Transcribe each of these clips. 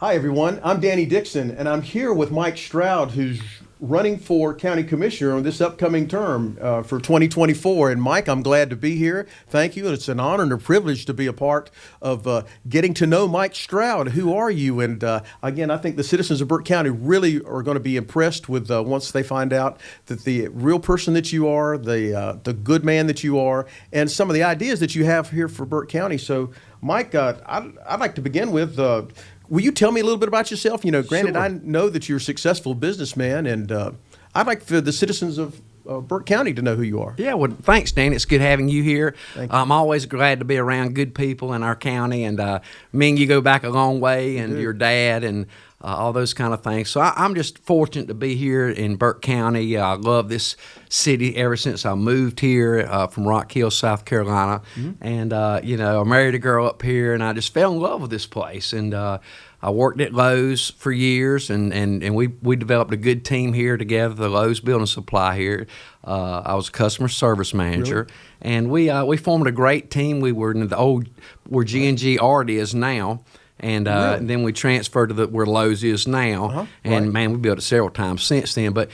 Hi, everyone. I'm Danny Dixon, and I'm here with Mike Stroud, who's running for county commissioner on this upcoming term for 2024. And Mike, I'm glad to be here. Thank you. It's an honor and a privilege to be a part of getting to know Mike Stroud. Who are you? And again, I think the citizens of Burke County really are going to be impressed with once they find out that the real person that you are, the good man that you are, and some of the ideas that you have here for Burke County. So, Mike, I'd like to begin with. Will you tell me a little bit about yourself? You know, granted, Sure. I know that you're a successful businessman, and I'd like for the citizens of Burke County to know who you are. Yeah, well, thanks, Dan. It's good having you here. Thank you. I'm always glad to be around good people in our county, and me and you go back a long way, and your dad, and all those kind of things. So I'm just fortunate to be here in Burke County. I love this city ever since I moved here from Rock Hill, South Carolina. And, I married a girl up here, and I just fell in love with this place. And I worked at Lowe's for years, and we developed a good team here together, the Lowe's Building Supply here. I was a customer service manager, and we formed a great team. We were in the old, where G&G Art is now. And then we transferred to where Lowe's is now, and man, we built it several times since then. But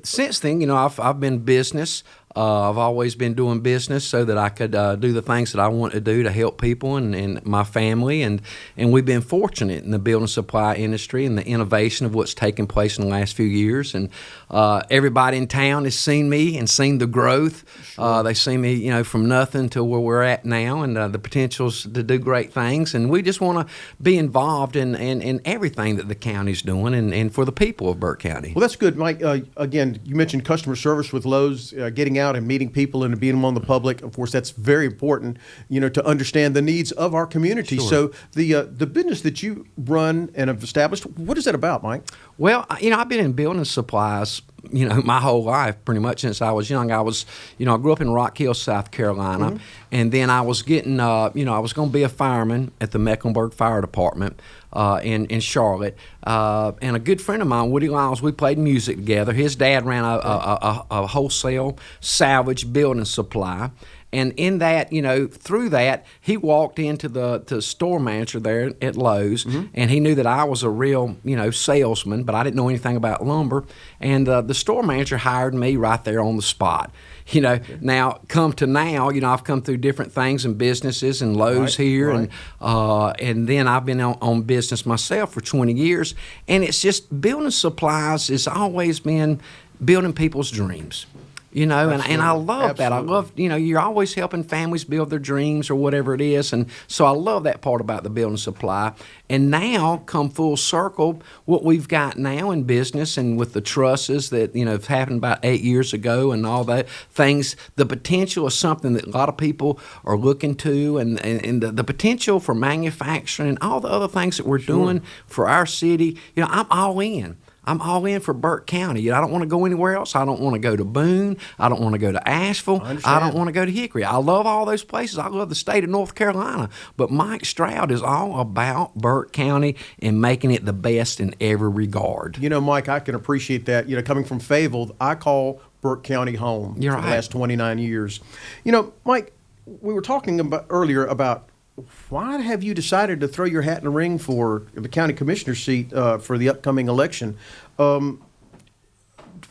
since then, I've been business. I've always been doing business so that I could do the things that I want to do to help people and my family. And we've been fortunate in the building supply industry and the innovation of what's taken place in the last few years. And everybody in town has seen me and seen the growth. Sure. They see me, from nothing to where we're at now, and the potentials to do great things. And we just want to be involved in everything that the county's doing and for the people of Burke County. Well, that's good, Mike. Again, you mentioned customer service with Lowe's, getting out and meeting people and being among the public. Of course, that's very important, to understand the needs of our community. Sure. So the business that you run and have established, what is that about, Mike? Well, I've been in building supplies, my whole life, pretty much since I was young. I grew up in Rock Hill, South Carolina, and then I was getting, I was going to be a fireman at the Mecklenburg Fire Department in Charlotte. And a good friend of mine, Woody Lyles, we played music together. His dad ran a wholesale salvage building supply. And in that, through that, he walked into the store manager there at Lowe's, and he knew that I was a real, salesman, but I didn't know anything about lumber. And the store manager hired me right there on the spot. Now, I've come through different things and businesses and Lowe's here, and then I've been on business myself for 20 years. And it's just building supplies has always been building people's dreams. And I love that. I love, you're always helping families build their dreams or whatever it is. And so I love that part about the building supply. And now, come full circle, what we've got now in business and with the trusses that, have happened about 8 years ago and all that things, the potential is something that a lot of people are looking to, and the potential for manufacturing and all the other things that we're doing for our city, I'm all in. I'm all in for Burke County. I don't want to go anywhere else. I don't want to go to Boone. I don't want to go to Asheville. I don't want to go to Hickory. I love all those places. I love the state of North Carolina. But Mike Stroud is all about Burke County and making it the best in every regard. Mike, I can appreciate that. Coming from Fayetteville, I call Burke County home for the last 29 years. Mike, we were talking earlier about why have you decided to throw your hat in the ring for the county commissioner seat for the upcoming election?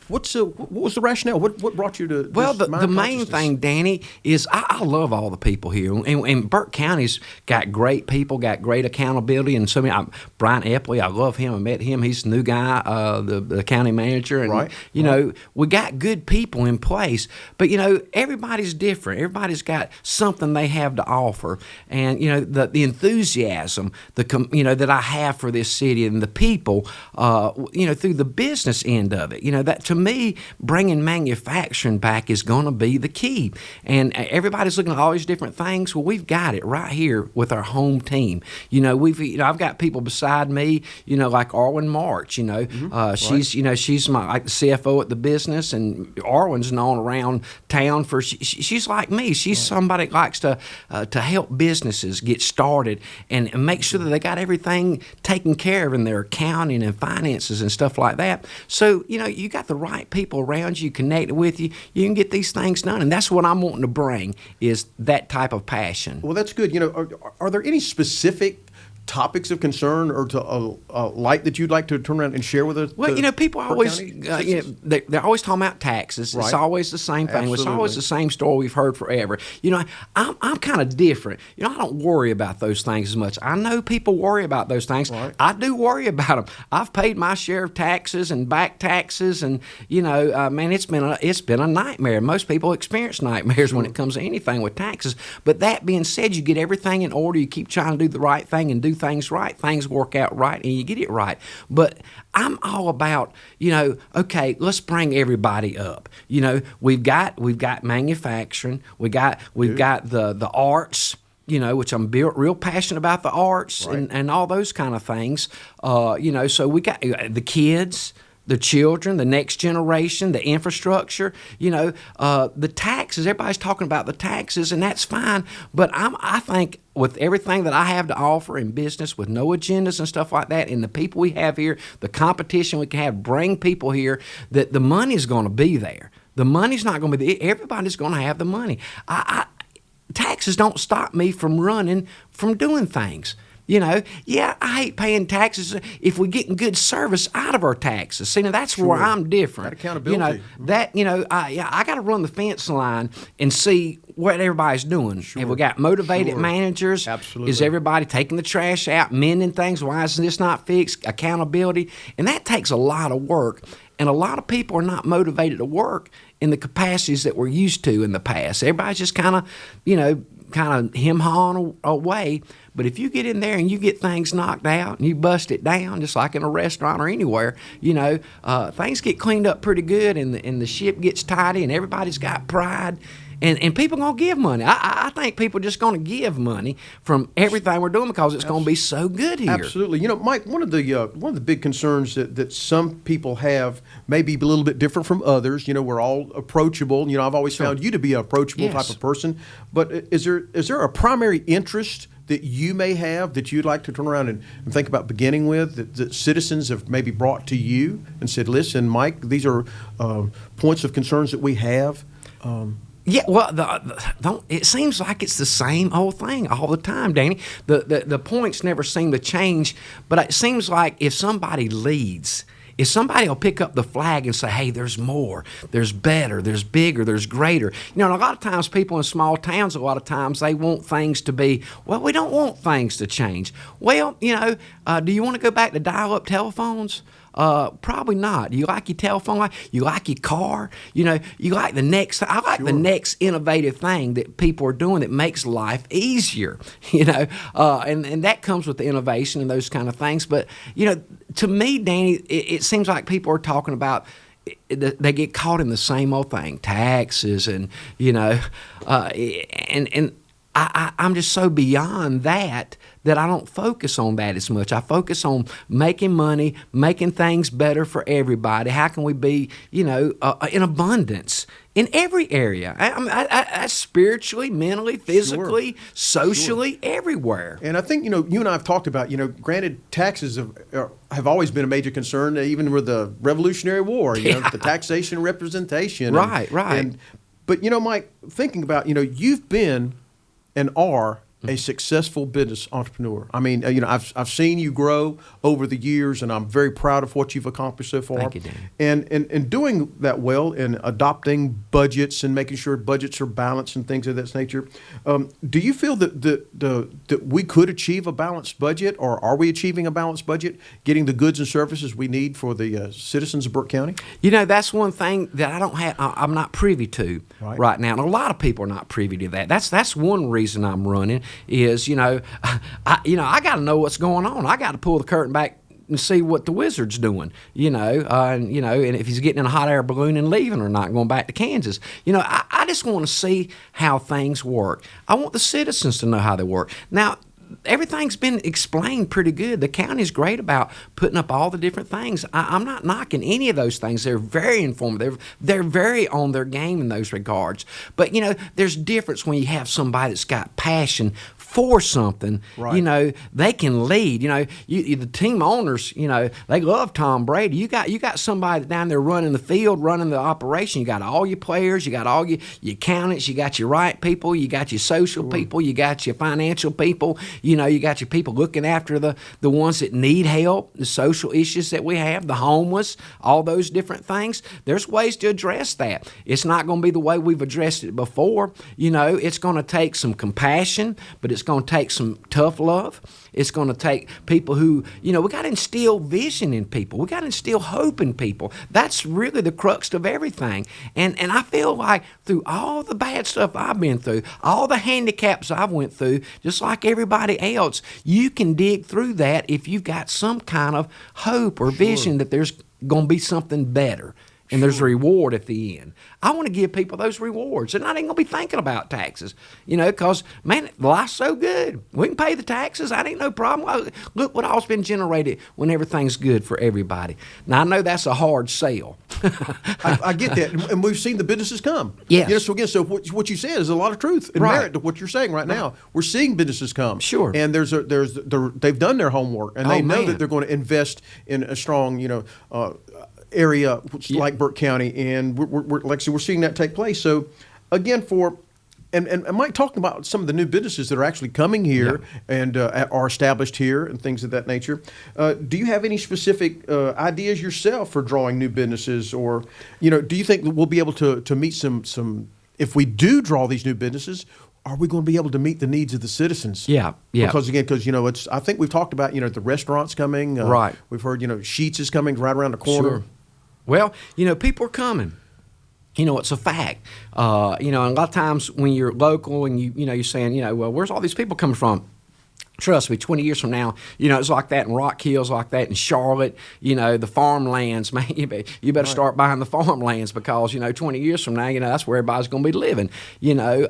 What was the rationale? What brought you to Well, this the main thing, Danny, is I love all the people here. And Burke County's got great people, got great accountability. And so many, Brian Epley, I love him. I met him. He's the new guy, the county manager. And, we got good people in place. But, everybody's different. Everybody's got something they have to offer. And, the enthusiasm, that I have for this city and the people, through the business end of it, that to me, bringing manufacturing back is going to be the key. And everybody's looking at all these different things. Well, we've got it right here with our home team. I've got people beside me, like Arwen March. She's my the CFO at the business, and Arwen's known around town for. She's like me. She's somebody that likes to help businesses get started and make sure that they got everything taken care of in their accounting and finances and stuff like that. So you got the right people around you, connected with you, you can get these things done. And that's what I'm wanting to bring, is that type of passion. Well, that's good. Are there any specific topics of concern or to light that you'd like to turn around and share with us? Well, people always, they're always talking about taxes. Right. It's always the same thing. Absolutely. It's always the same story we've heard forever. I'm kind of different. I don't worry about those things as much. I know people worry about those things. Right. I do worry about them. I've paid my share of taxes and back taxes, and man, it's been a nightmare. Most people experience nightmares when it comes to anything with taxes. But that being said, you get everything in order. You keep trying to do the right thing and do things right. Things work out right, and you get it right. But I'm all about, okay, let's bring everybody up. We've got manufacturing. We've got the arts. Which I'm real passionate about the arts. Right. and all those kind of things. So we got the kids, the children, the next generation, the infrastructure, the taxes. Everybody's talking about the taxes, and that's fine. But I think with everything that I have to offer in business, with no agendas and stuff like that, and the people we have here, the competition we can have, bring people here, that the money's going to be there. The money's not going to be there. Everybody's going to have the money. Taxes don't stop me from running, from doing things. I hate paying taxes if we're getting good service out of our taxes. See, now that's where I'm different. That accountability. I got to run the fence line and see what everybody's doing. Sure. Have we got motivated managers? Absolutely. Is everybody taking the trash out, mending things? Why is this not fixed? Accountability. And that takes a lot of work. And a lot of people are not motivated to work in the capacities that we're used to in the past. Everybody's just kind of hem-hawing away. But if you get in there and you get things knocked out and you bust it down, just like in a restaurant or anywhere, things get cleaned up pretty good, and the ship gets tidy, and everybody's got pride. And people going to give money. I think people are just going to give money from everything we're doing because it's going to be so good here. Absolutely. Mike, one of the big concerns that some people have may be a little bit different from others. We're all approachable. I've always found you to be an approachable type of person. But is there a primary interest that you may have that you'd like to turn around and think about beginning with, that citizens have maybe brought to you and said, listen, Mike, these are points of concerns that we have? Yeah, well, it seems like it's the same old thing all the time, Danny. The points never seem to change, but it seems like if somebody leads, if somebody will pick up the flag and say, hey, there's more, there's better, there's bigger, there's greater. And a lot of times people in small towns, a lot of times they want things to be, well, we don't want things to change. Well, do you want to go back to dial-up telephones? Probably not. You like your telephone? You like your car? You like the next. I like the next innovative thing that people are doing that makes life easier. And that comes with the innovation and those kind of things. But to me, Danny, it seems like people are talking about. They get caught in the same old thing, taxes, and I'm just so beyond that I don't focus on that as much. I focus on making money, making things better for everybody. How can we be, in abundance in every area? I spiritually, mentally, physically, socially, everywhere. And I think, you and I have talked about, granted, taxes have always been a major concern, even with the Revolutionary War, the taxation representation. Right. But, Mike, thinking about, you've been and are a successful business entrepreneur. I mean, I've seen you grow over the years, and I'm very proud of what you've accomplished so far. Thank you, Dan. And doing that well and adopting budgets and making sure budgets are balanced and things of that nature. Do you feel that we could achieve a balanced budget, or are we achieving a balanced budget, getting the goods and services we need for the citizens of Burke County? That's one thing that I'm not privy to right now, and a lot of people are not privy to that. That's one reason I'm running. Is I got to know what's going on. I got to pull the curtain back and see what the wizard's doing. And if he's getting in a hot air balloon and leaving or not, going back to Kansas. I just want to see how things work. I want the citizens to know how they work. Now, everything's been explained pretty good. The county's great about putting up all the different things. I'm not knocking any of those things. They're very informative. They're very on their game in those regards. But, there's difference when you have somebody that's got passion for something, Right. you know, they can lead. You know, the team owners, you know, they love Tom Brady. You got somebody down there running the field, running the operation. You got all your players, you got all your accountants, you got your right people, you got your social people, you got your financial people. You know, you got your people looking after the ones that need help, the social issues that we have, the homeless, all those different things. There's ways to address that. It's not going to be the way we've addressed it before. You know, it's going to take some compassion, but it's going to take some tough love. It's going to take people who, you know, we got to instill vision in people. We got to instill hope in people. That's really the crux of everything. And I feel like through all the bad stuff I've been through, all the handicaps I've went through, just like everybody else, you can dig through that if you've got some kind of hope or vision that there's going to be something better. And there's a reward at the end. I want to give people those rewards. And I ain't going to be thinking about taxes, you know, because, man, life's so good. We can pay the taxes. That ain't no problem. Look what all's been generated when everything's good for everybody. Now, I know that's a hard sell. I get that. And we've seen the businesses come. Yes. You know, so again, so what you said is a lot of truth and merit to what you're saying right now. We're seeing businesses come. Sure. And they've done their homework, and they know that they're going to invest in a strong, you know, area like Burke County, and we're like I said, we're seeing that take place. So again, and Mike talking about some of the new businesses that are actually coming here and are established here and things of that nature. Do you have any specific ideas yourself for drawing new businesses, or, you know, do you think that we'll be able to meet some if we do draw these new businesses? Are we going to be able to meet the needs of the citizens? Yeah. Because you know, I think we've talked about, you know, the restaurants coming. Right. We've heard, you know, Sheetz is coming right around the corner. Sure. Well, you know, people are coming. You know, it's a fact. You know, and a lot of times when you're local and you know, you're saying, you know, well, where's all these people coming from? Trust me, 20 years from now, you know, it's like that in Rock Hills, like that in Charlotte, you know, the farmlands, man, you better start buying the farmlands because, you know, 20 years from now, you know, that's where everybody's going to be living, you know.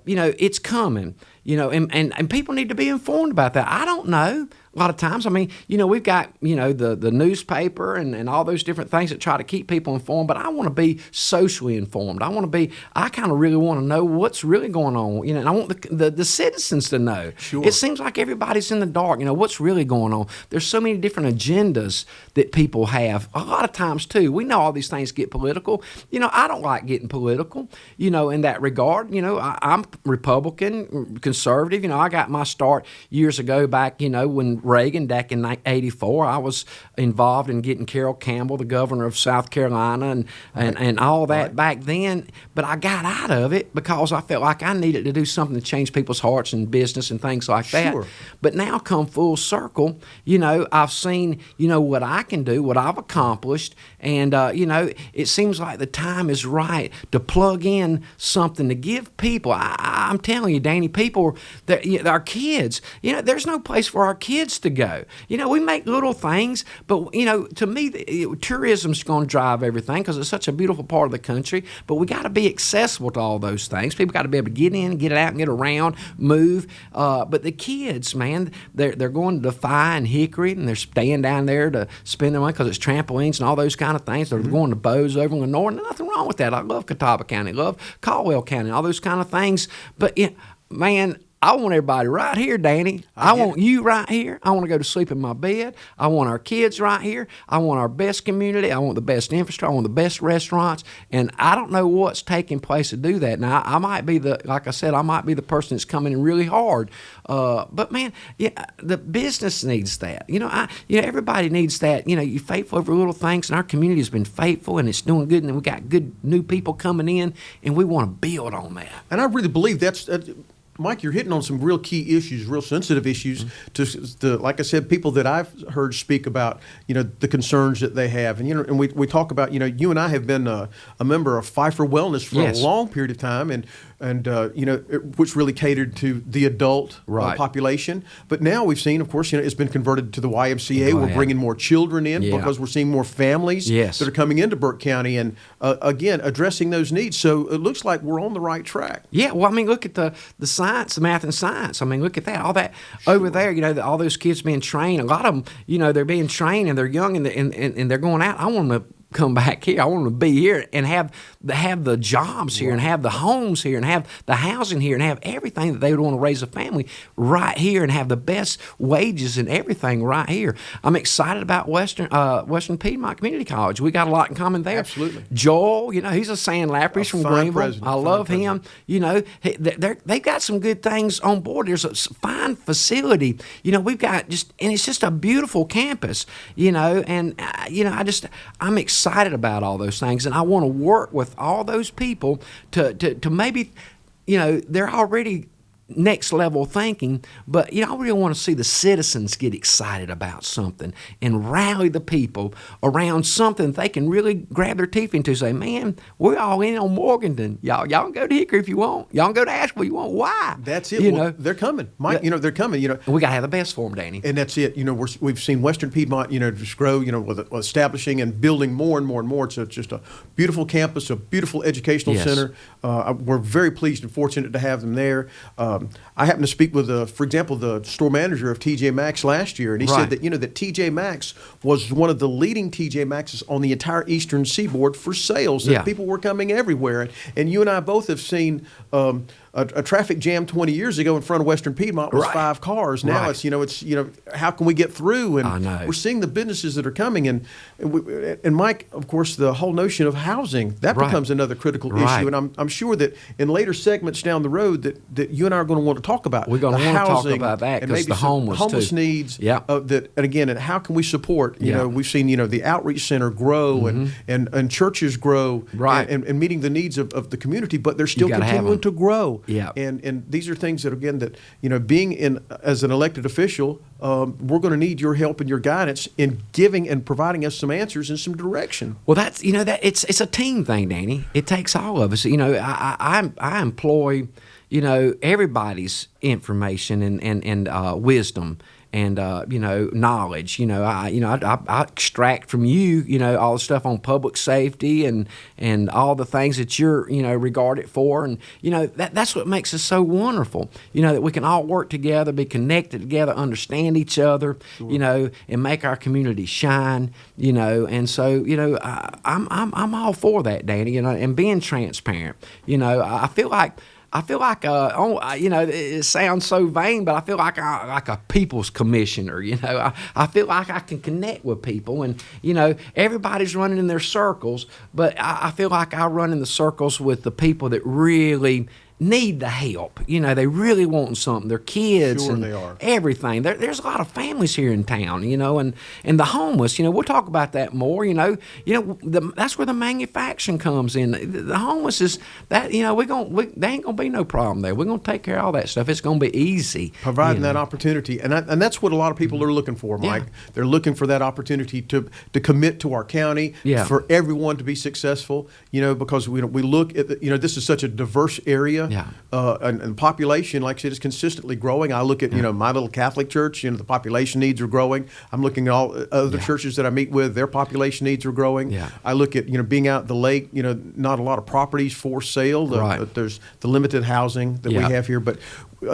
You know, it's coming, you know, and people need to be informed about that. I don't know. A lot of times, I mean, you know, we've got, you know, the newspaper and all those different things that try to keep people informed, but I want to be socially informed. I kind of really want to know what's really going on, you know, and I want the citizens to know. Sure. It seems like everybody's in the dark, you know, what's really going on. There's so many different agendas that people have. A lot of times, too, we know all these things get political. You know, I don't like getting political, you know, in that regard. You know, I'm Republican, conservative. You know, I got my start years ago back, you know, when Reagan, back in 1984, I was involved in getting Carroll Campbell, the governor of South Carolina, and all that back then. But I got out of it because I felt like I needed to do something to change people's hearts and business and things like that. But now come full circle, you know, I've seen, you know, what I can do, what I've accomplished, and, you know, it seems like the time is right to plug in something to give people. I'm telling you, Danny, people, our kids, you know, there's no place for our kids to go. You know, we make little things, but, you know, to me, tourism's going to drive everything because it's such a beautiful part of the country, but we got to be accessible to all those things. People got to be able to get in, get out, and get around, move. But the kids, man, they're going to Defy and Hickory, and they're staying down there to spend their money because it's trampolines and all those kind of things. They're going to Bose over in Lenore, and nothing wrong with that. I love Catawba County, love Caldwell County, all those kind of things. But, man, I want everybody right here, Danny. I want you right here. I want to go to sleep in my bed. I want our kids right here. I want our best community. I want the best infrastructure. I want the best restaurants. And I don't know what's taking place to do that. Now, I might be like I said, I might be the person that's coming in really hard. But man, the business needs that. You know, everybody needs that. You know, you're faithful over little things, and our community has been faithful, and it's doing good, and we got good new people coming in, and we want to build on that. And I really believe that's Mike, you're hitting on some real key issues, real sensitive issues to, like I said, people that I've heard speak about, you know, the concerns that they have. And, you know, and we talk about, you know, you and I have been a member of Pfeiffer Wellness for a long period of time, and you know, which really catered to the adult population. But now we've seen, of course, you know, it's been converted to the YMCA. We're bringing more children in because we're seeing more families that are coming into Burke County, and again, addressing those needs. So it looks like we're on the right track. Yeah, well, I mean, look at the science, the math and science. I mean, look at that, all that over there. You know, all those kids being trained. A lot of them, you know, they're being trained and they're young and they're going out. I want them to come back here. I want them to be here and have the jobs here and have the homes here and have the housing here and have everything that they would want to raise a family right here and have the best wages and everything right here. I'm excited about Western Piedmont Community College. We got a lot in common there. Absolutely. Joel, he's a sandlapper. He's from Greenville. I love him. They've got some good things on board. There's a fine facility. We've got and it's just a beautiful campus. I'm excited about all those things, and I want to work with all those people to maybe, they're already next level thinking, but I really want to see the citizens get excited about something and rally the people around something they can really grab their teeth into. Say, man, we're all in on Morganton. Y'all can go to Hickory if you want. Y'all can go to Asheville if you want. Why? That's it. Well, they're coming, Mike. They're coming. And we got to have the best for them, Danny. And that's it. We've seen Western Piedmont, just grow. With establishing and building more and more and more. It's just a beautiful campus, a beautiful educational center. We're very pleased and fortunate to have them there. I happened to speak with, for example, the store manager of TJ Maxx last year, and he said that that TJ Maxx was one of the leading TJ Maxxes on the entire Eastern Seaboard for sales. That people were coming everywhere, and you and I both have seen. A traffic jam 20 years ago in front of Western Piedmont was 5 cars. Now it's how can we get through? And we're seeing the businesses that are coming, and Mike, of course, the whole notion of housing that becomes another critical issue. And I'm sure that in later segments down the road that you and I are going to want to talk about. We're going to want to talk about that because the homeless needs. And how can we support? We've seen the outreach center grow and churches grow and meeting the needs of the community, but they're still continuing to grow. Yeah, and these are things that, again, that being in as an elected official, we're going to need your help and your guidance in giving and providing us some answers and some direction. Well, that's that it's a team thing, Danny. It takes all of us. I employ everybody's information and wisdom. And knowledge. I extract from you, all the stuff on public safety and all the things that you're, regarded for, and that's what makes us so wonderful. That we can all work together, be connected together, understand each other, and make our community shine. And so I'm all for that, Danny. And being transparent. I feel like it sounds so vain, but I feel like a people's commissioner. I feel like I can connect with people, and everybody's running in their circles, but I feel like I run in the circles with the people that really need the help. They really want something. Their kids and they are. Everything. There's a lot of families here in town, and the homeless. We'll talk about that more. That's where the manufacturing comes in. The homeless is that. There ain't gonna be no problem there. We're gonna take care of all that stuff. It's gonna be easy. Providing that opportunity, and that's what a lot of people are looking for, Mike. Yeah. They're looking for that opportunity to commit to our county, for everyone to be successful. Because we look at this is such a diverse area. Yeah. And population, like I said, is consistently growing. I look at, my little Catholic church, the population needs are growing. I'm looking at all other churches that I meet with, their population needs are growing. Yeah. I look at, being out at the lake, not a lot of properties for sale. There's the limited housing that we have here, but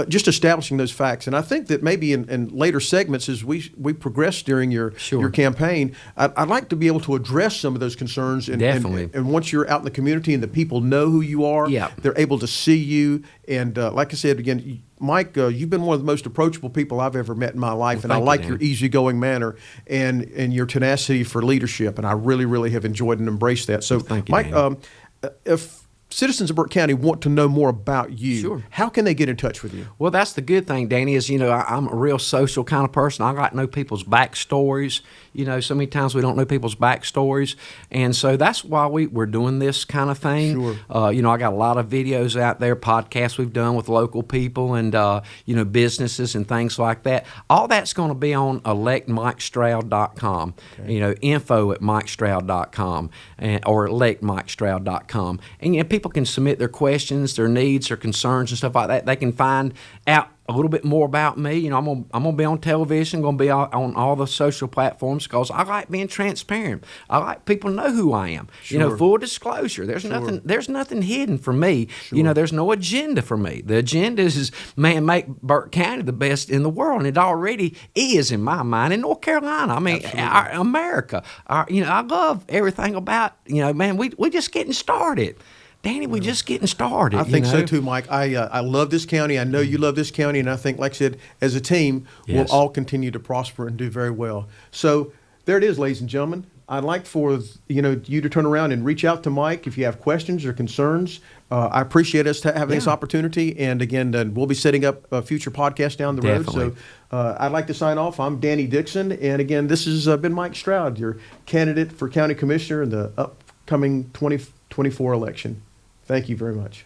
just establishing those facts. And I think that maybe in later segments as we progress during your campaign, I'd like to be able to address some of those concerns. Definitely. And once you're out in the community and the people know who you are, they're able to see you. And like I said, again, Mike, you've been one of the most approachable people I've ever met in my life. And I like your easygoing manner and your tenacity for leadership. And I really, really have enjoyed and embraced that. So, thank you, Mike, if citizens of Burke County want to know more about you, how can they get in touch with you? Well, that's the good thing, Danny, is, I'm a real social kind of person. I like to know people's backstories. So many times we don't know people's backstories. And so that's why we're doing this kind of thing. Sure. I got a lot of videos out there, podcasts we've done with local people and, businesses and things like that. All that's going to be on electmikestroud.com, info@mikestroud.com or electmikestroud.com. And people people can submit their questions, their needs, their concerns, and stuff like that. They can find out a little bit more about me. You know, I'm gonna be on television, gonna be on all the social platforms because I like being transparent. I like people to know who I am. Sure. You know, full disclosure. There's Sure. nothing hidden from me. Sure. You know, there's no agenda for me. The agenda is make Burke County the best in the world, and it already is in my mind. In North Carolina, I mean, America. You know, I love everything about. You know, man, we just getting started. Danny, we're just getting started. I think you so know? too, Mike. I love this county. I know you love this county, and I think, like I said, as a team, Yes. we'll all continue to prosper and do very well. So there it is, ladies and gentlemen. I'd like for you to turn around and reach out to Mike if you have questions or concerns. I appreciate us having this opportunity, and again, we'll be setting up a future podcast down the Definitely. road. So I'd like to sign off. I'm Danny Dixon, and again, this has been Mike Stroud, your candidate for county commissioner in the upcoming 2024 election. Thank you very much.